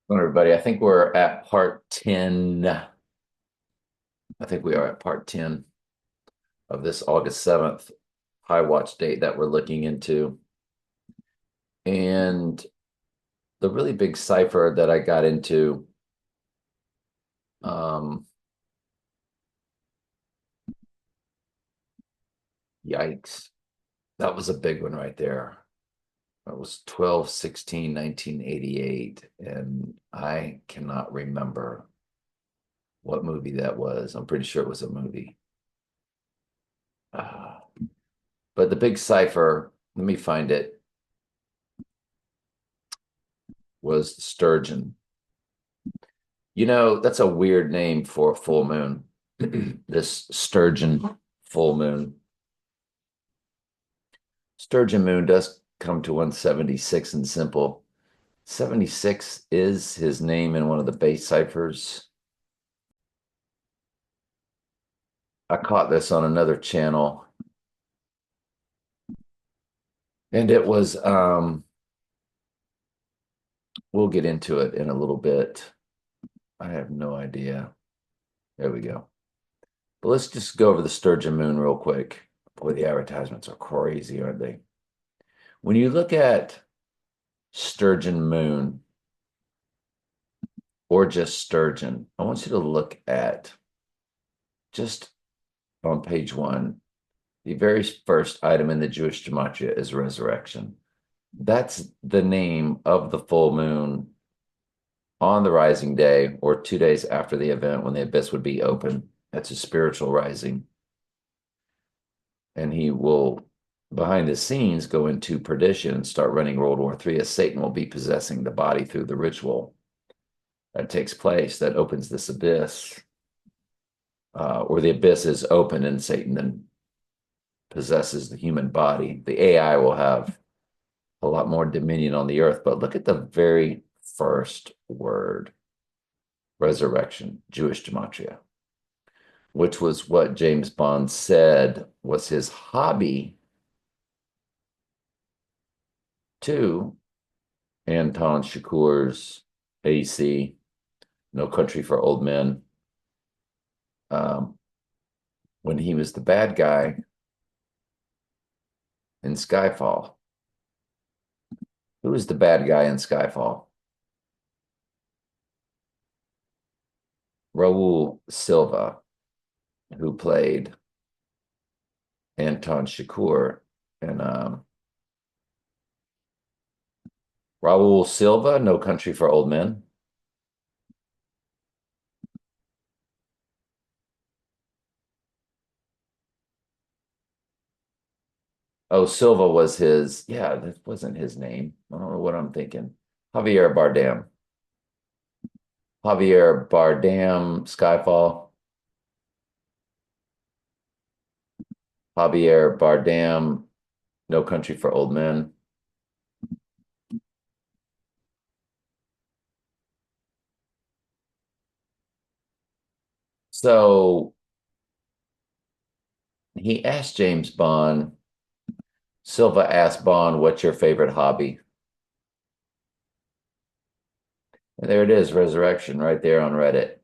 Hello, everybody. I think we're at part 10. I think we are at part 10 of this August 7th high watch date that we're looking into. And the really big cipher that I got into, um, yikes, that was a big one right there. It was 12/16/1988, and I cannot remember what movie that was. I'm pretty sure it was a movie. Uh, but the big cipher, let me find it, was Sturgeon. You know, that's a weird name for a full moon. This sturgeon full moon. Sturgeon moon does come to 176 in simple. 76 is his name in one of the base ciphers. I caught this on another channel, and it was we'll get into it in a little bit. I have no idea. There we go. But let's just go over the sturgeon moon real quick. Boy, the advertisements are crazy, aren't they? When you look at sturgeon moon or just sturgeon, I want you to look at just on page one, the very first item in the Jewish gematria is resurrection. That's the name of the full moon on the rising day or 2 days after the event when the abyss would be open. That's a spiritual rising. And he will, behind the scenes, go into perdition and start running World War III as Satan will be possessing the body through the ritual that takes place that opens this abyss, or the abyss is open and Satan then possesses the human body. The AI will have a lot more dominion on the earth. But look at the very first word, resurrection, Jewish gematria, which was what James Bond said was his hobby to Anton Shakur's AC, No Country for Old Men, um, when he was the bad guy in Skyfall. Who was the bad guy in Skyfall? Raul Silva, who played Anton Shakur. And Raul Silva, No Country for Old Men. Oh, Silva was his, yeah, that wasn't his name. I don't know what I'm thinking. Javier Bardem. Javier Bardem, Skyfall. Javier Bardem, No Country for Old Men. So he asked James Bond, Silva asked Bond, what's your favorite hobby? And there it is, resurrection, right there on Reddit.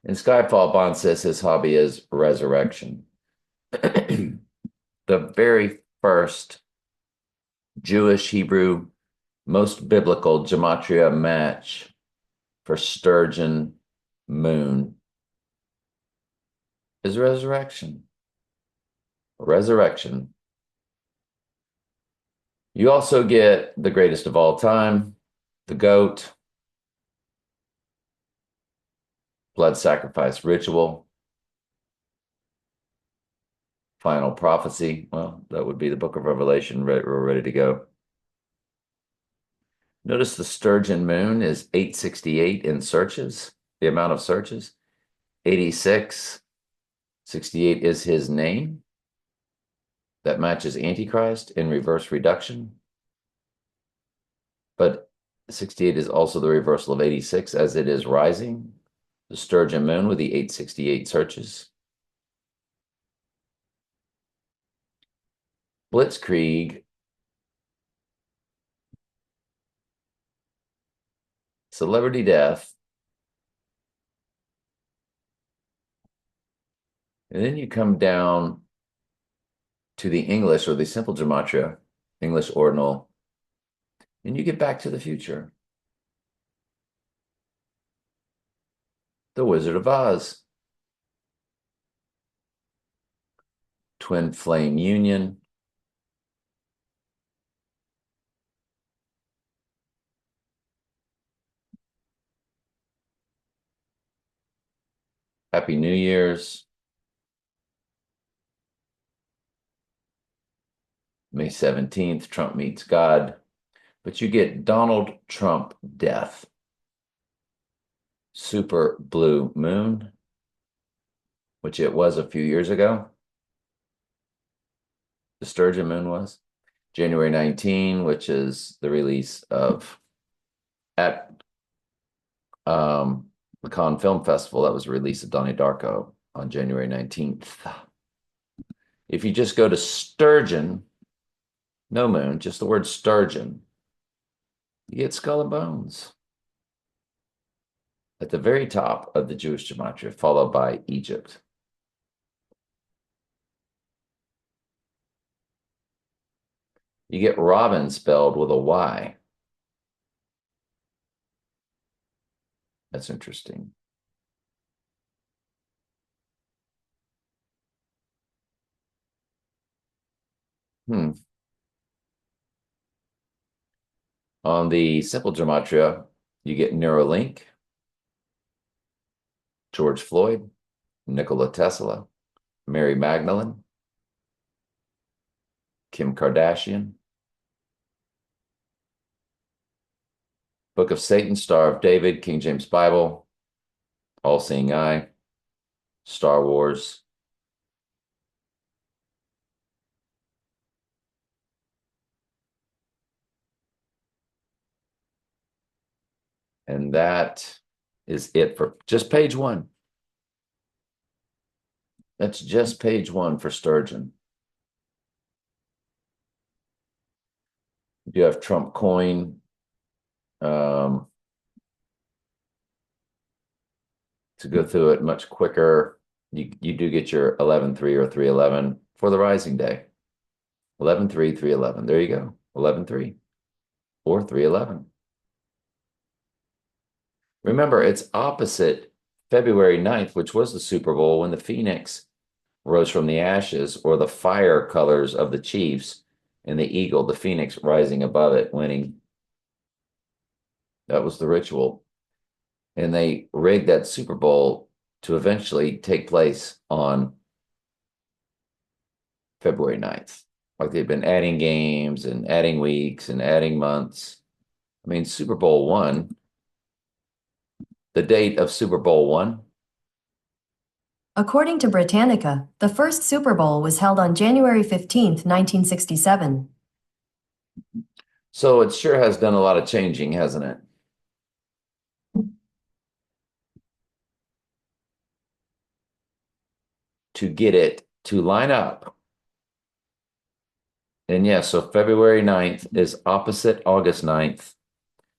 In Skyfall, Bond says his hobby is resurrection. The very first Jewish Hebrew, most biblical gematria match for sturgeon moon is resurrection. Resurrection. You also get the greatest of all time, the goat, blood sacrifice ritual, final prophecy. Well, that would be the book of Revelation. We're ready to go. Notice the sturgeon moon is 868 in searches, the amount of searches. 86, 68 is his name. That matches Antichrist in reverse reduction. But 68 is also the reversal of 86 as it is rising. The sturgeon moon with the 868 searches. Blitzkrieg celebrity death. And then you come down to the English or the simple gematria, English ordinal, and you get Back to the Future. The Wizard of Oz. Twin flame union. Happy New Year's. May 17th, Trump meets God. But you get Donald Trump death. Super blue moon, which it was a few years ago. The Sturgeon moon was. January 19, which is the release of at the Cannes Film Festival. That was the release of Donnie Darko on January 19th. If you just go to Sturgeon, no moon, just the word sturgeon, you get Skull and Bones at the very top of the Jewish gematria, followed by Egypt. You get Robin spelled with a Y. That's interesting. On the simple gematria, you get Neuralink, George Floyd, Nikola Tesla, Mary Magdalene, Kim Kardashian, Book of Satan, Star of David, King James Bible, All Seeing Eye, Star Wars. And that is it for just page one. That's just page one for Sturgeon. You have Trump coin. To go through it much quicker, you do get your 11-3 or 311 for the rising day. 11-3, 311. There you go. 11-3 or 311. Remember, it's opposite February 9th, which was the Super Bowl when the Phoenix rose from the ashes, or the fire colors of the Chiefs, and the eagle, the Phoenix rising above it, winning. That was the ritual. And they rigged that Super Bowl to eventually take place on February 9th. Like they've been adding games and adding weeks and adding months. I mean, Super Bowl one, the date of Super Bowl one. According to Britannica, the first Super Bowl was held on January 15th, 1967. So it sure has done a lot of changing, hasn't it? To get it to line up. And yeah, so February 9th is opposite August 9th,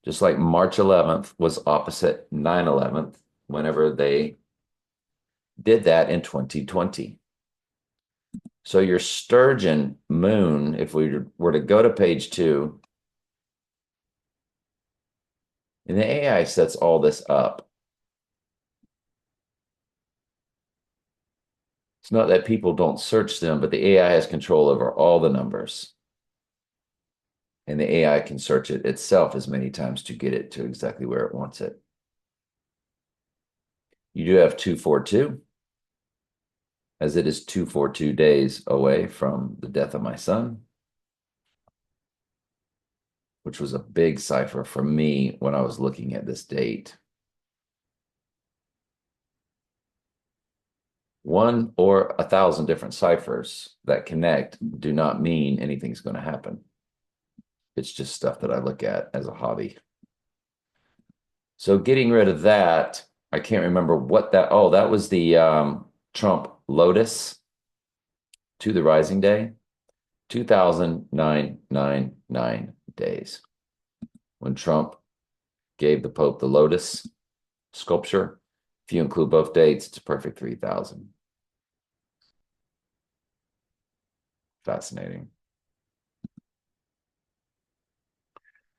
just like March 11th was opposite 9/11, whenever they did that in 2020. So your Sturgeon moon, if we were to go to page 2, and the AI sets all this up. It's not that people don't search them, but the AI has control over all the numbers. And the AI can search it itself as many times to get it to exactly where it wants it. You do have 242, as it is 242 days away from the death of my son, which was a big cipher for me when I was looking at this date. 1 or 1,000 different ciphers that connect do not mean anything's going to happen. It's just stuff that I look at as a hobby. So getting rid of that, I can't remember what that, oh, that was the Trump Lotus to the rising day, 2,999 days when Trump gave the Pope the Lotus sculpture. If you include both dates, it's a perfect 3,000. Fascinating.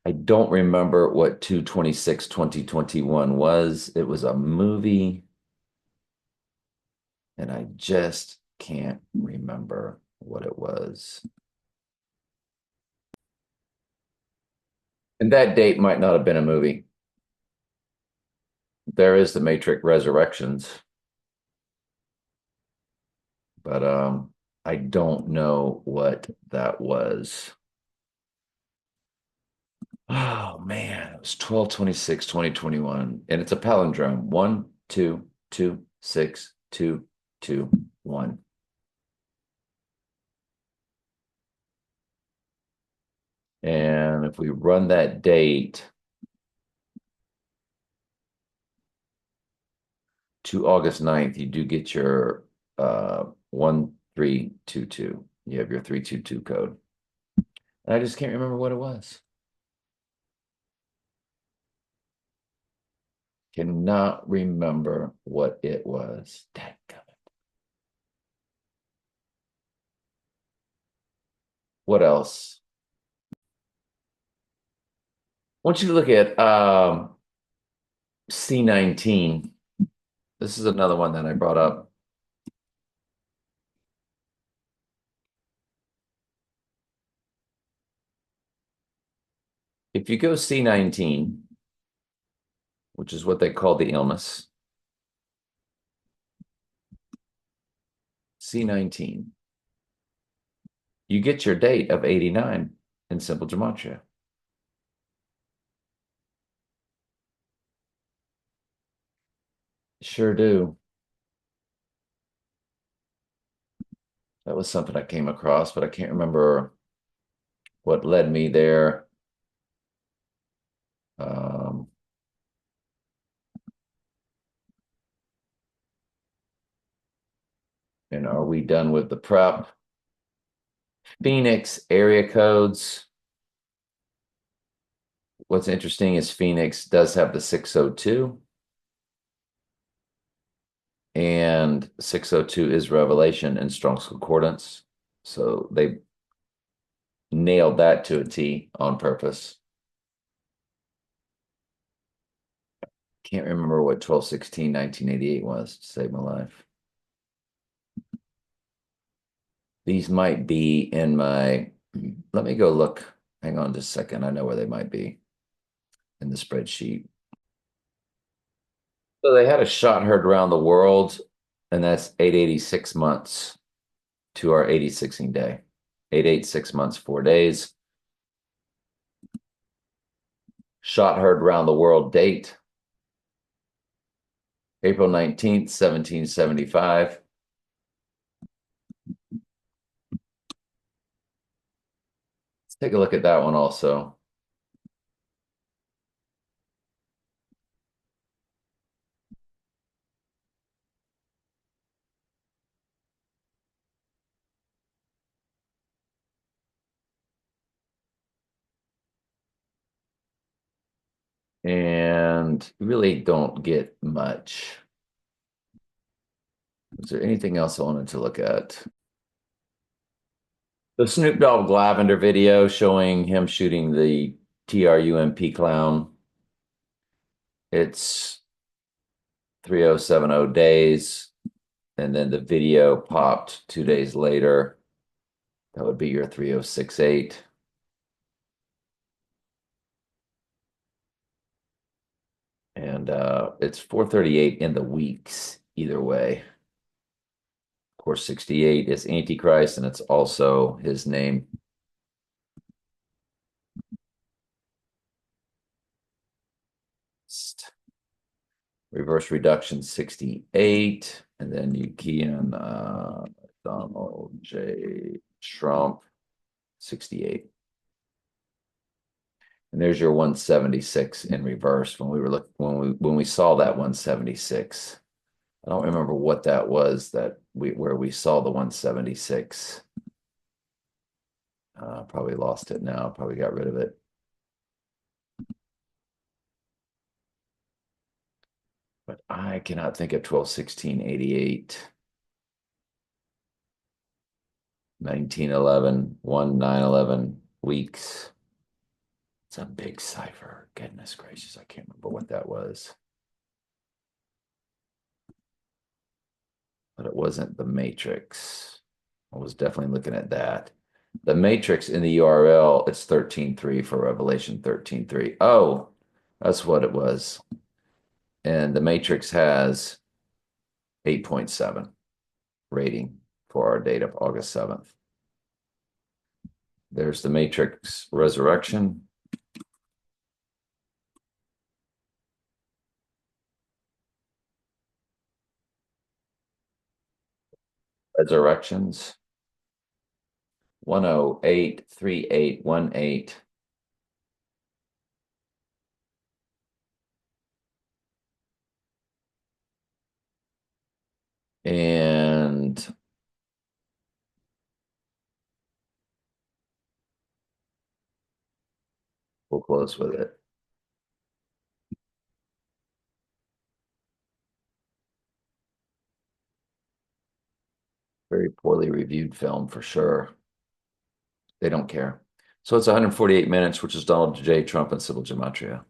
I don't remember what 2/26/2021 was. It was a movie, and I just can't remember what it was. And that date might not have been a movie. There is the Matrix Resurrections, but I don't know what that was. Oh man, it was 12/26/2021, and it's a palindrome. 1 2 2 6 2 2 1. And if we run that date to August 9th, you do get your 1322. You have your 322 code. And I just can't remember what it was. Cannot remember what it was. Dadgummit. What else? Once you look at C19, this is another one that I brought up. If you go C19, which is what they call the illness, C19, you get your date of 89 in simple gematria. Sure do. That was something I came across, but I can't remember what led me there. Um, and are we done with the prep? Phoenix area codes. What's interesting is Phoenix does have the 602. And 602 is Revelation in Strong's Concordance. So they nailed that to a T on purpose. Can't remember what 12/16/1988 was to save my life. These might be in my, let me go look. Hang on just a second. I know where they might be in the spreadsheet. So they had a shot heard around the world, and that's 886 months to our 86ing day. 886 months, 4 days. Shot heard around the world date, April 19th, 1775. Let's take a look at that one also. And really don't get much. Is there anything else I wanted to look at? The Snoop Dogg Lavender video showing him shooting the TRUMP clown. It's 3070 days. And then the video popped 2 days later. That would be your 3068. And it's 438 in the weeks, either way. Of course, 68 is Antichrist, and it's also his name. Reverse reduction 68, and then you key in Donald J. Trump 68. And there's your 176 in reverse when we were looking when we saw that 176. I don't remember what that was where we saw the 176. Probably lost it now, probably got rid of it. I cannot think of 12, 16, 88, 1911, 1, 9/11 weeks. It's a big cipher. Goodness gracious, I can't remember what that was. But it wasn't the matrix. I was definitely looking at that. The matrix in the URL, it's 13.3 for Revelation 13.3. Oh, that's what it was. And the matrix has 8.7 rating for our date of August 7th. There's the matrix resurrection. Resurrections 1083818. And we'll close with it. Very poorly reviewed film for sure. They don't care. So it's 148 minutes, which is Donald J. Trump and civil gematria.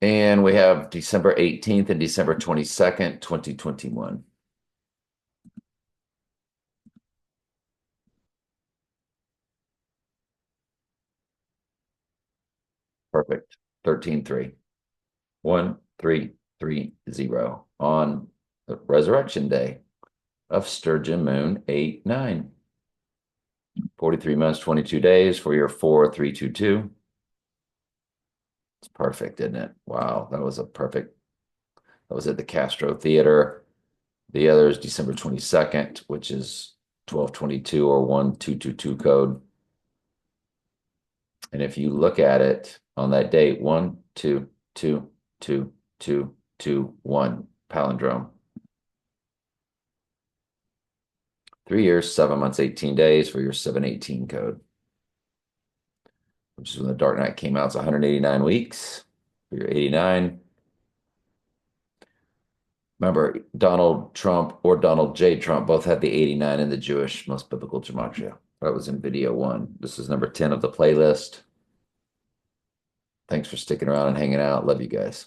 And we have December 18th and December 22nd, 2021. Perfect. 13.3. 1330 on the resurrection day of Sturgeon Moon 8/9. 43 months, 22 days for your 4322. It's perfect, isn't it? Wow, that was a perfect. That was at the Castro Theater. The other is December 22nd, which is 1222 or 1222 code. And if you look at it on that date, 1, 2, 2, 2, 2, 2, 1, palindrome. 3 years, 7 months, 18 days for your 718 code, which is when the Dark Knight came out. It's 189 weeks for your 89. Remember, Donald Trump or Donald J. Trump both had the 89 in the Jewish most biblical gematria. That was in video 1. This is number 10 of the playlist. Thanks for sticking around and hanging out. Love you guys.